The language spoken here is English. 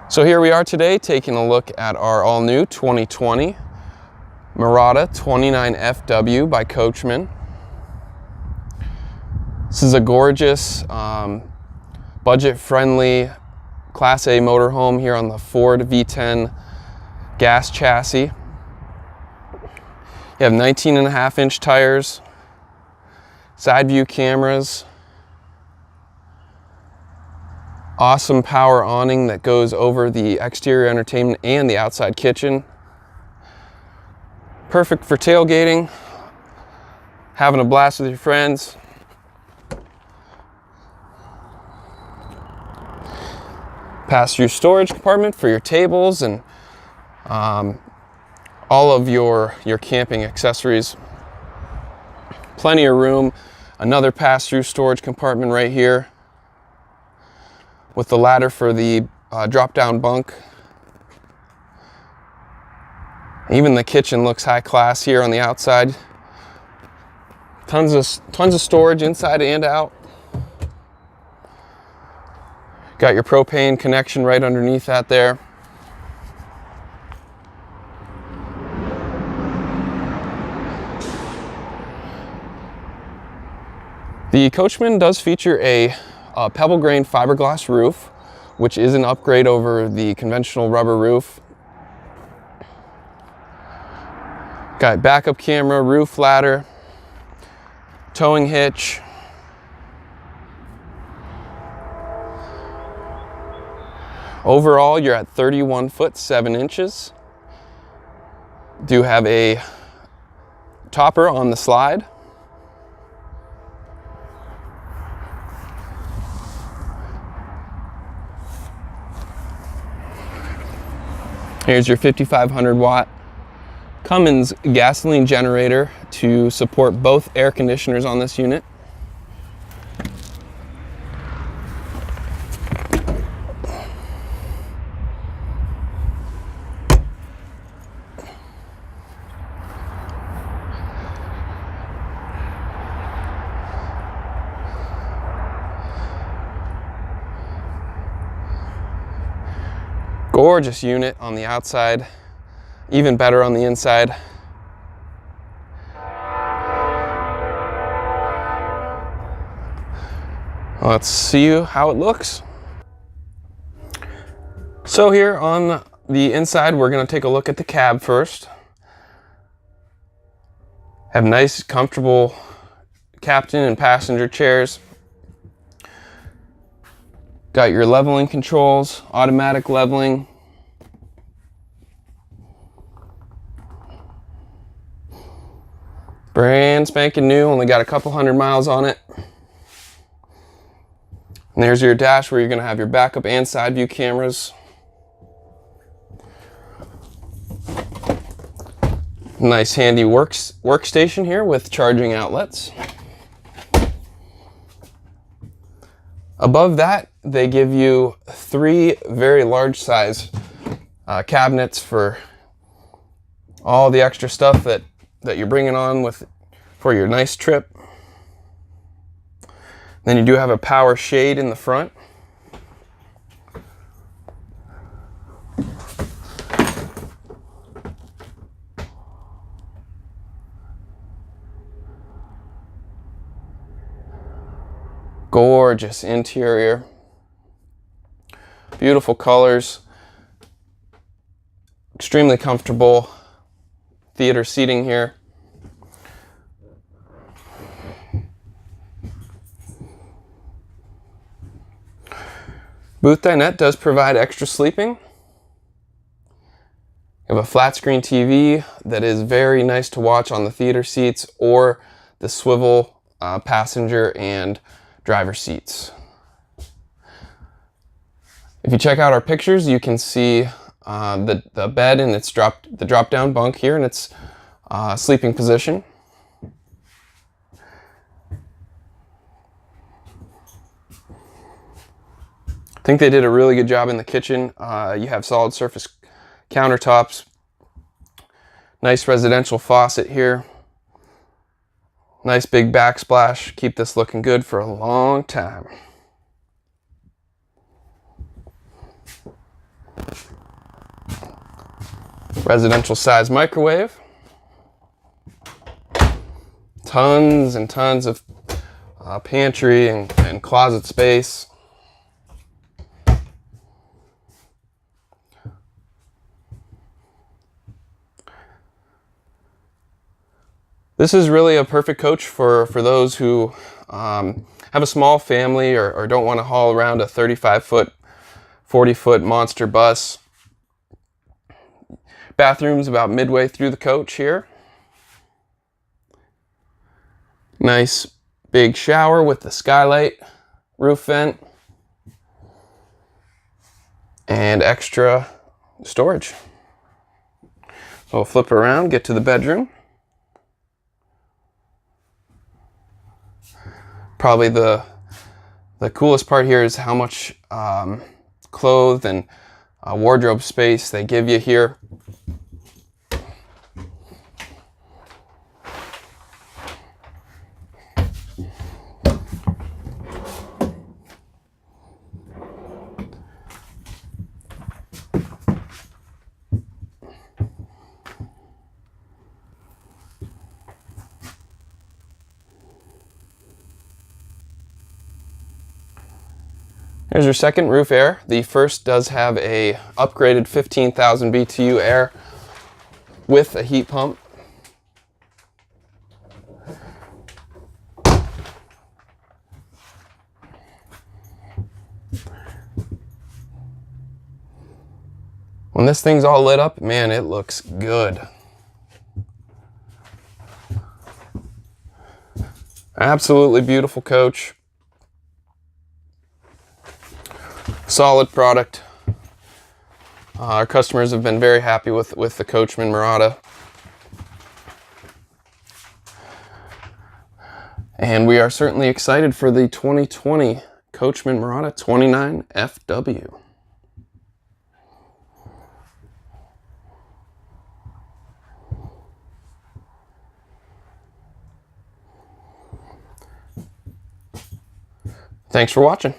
So here we are today taking a look at our all-new 2020 Mirada 29FW by Coachmen. This is a gorgeous, budget-friendly Class A motorhome here on the Ford V10 gas chassis. You have 19.5-inch tires, side view cameras, awesome power awning that goes over the exterior entertainment and the outside kitchen. Perfect for tailgating, having a blast with your friends. Pass-through storage compartment for your tables and all of your camping accessories. Plenty of room. Another pass-through storage compartment right here with the ladder for the drop-down bunk. Even the kitchen looks high class here on the outside. Tons of storage inside and out. Got your propane connection right underneath that there. The Coachmen does feature a pebble grain fiberglass roof, which is an upgrade over the conventional rubber roof. Got backup camera, roof ladder, towing hitch. Overall, you're at 31 foot 7 inches. Do have a topper on the slide. Here's your 5,500 watt Cummins gasoline generator to support both air conditioners on this unit. Gorgeous unit on the outside, even better on the inside. Let's see how it looks. So here on the inside, we're going to take a look at the cab first. Have nice, comfortable captain and passenger chairs. Got your leveling controls, automatic leveling. Brand spanking new, only got a couple hundred miles on it. And there's your dash where you're going to have your backup and side view cameras. Nice handy workstation here with charging outlets. Above that, they give you 3 very large size cabinets for all the extra stuff that you're bringing on for your nice trip. Then you do have a power shade in the front. Gorgeous interior. Beautiful colors. Extremely comfortable theater seating here. Booth dinette does provide extra sleeping. You have a flat screen TV that is very nice to watch on the theater seats or the swivel passenger and driver seats. If you check out our pictures, you can see the bed and the drop down bunk here in its sleeping position. I think they did a really good job in the kitchen. You have solid surface countertops, nice residential faucet here, nice big backsplash. Keep this looking good for a long time. Residential size microwave. Tons and tons of pantry and closet space. This is really a perfect coach for those who have a small family or don't want to haul around a 35-foot, 40-foot monster bus. Bathroom's about midway through the coach here. Nice big shower with the skylight, roof vent, and extra storage. So we'll flip around, get to the bedroom. Probably the coolest part here is how much clothes and wardrobe space they give you here. Here's your second roof air. The first does have a upgraded 15,000 BTU air with a heat pump. When this thing's all lit up, man, it looks good. Absolutely beautiful coach. Solid product. Our customers have been very happy with the Coachmen Mirada. And we are certainly excited for the 2020 Coachmen Mirada 29 FW. Thanks for watching.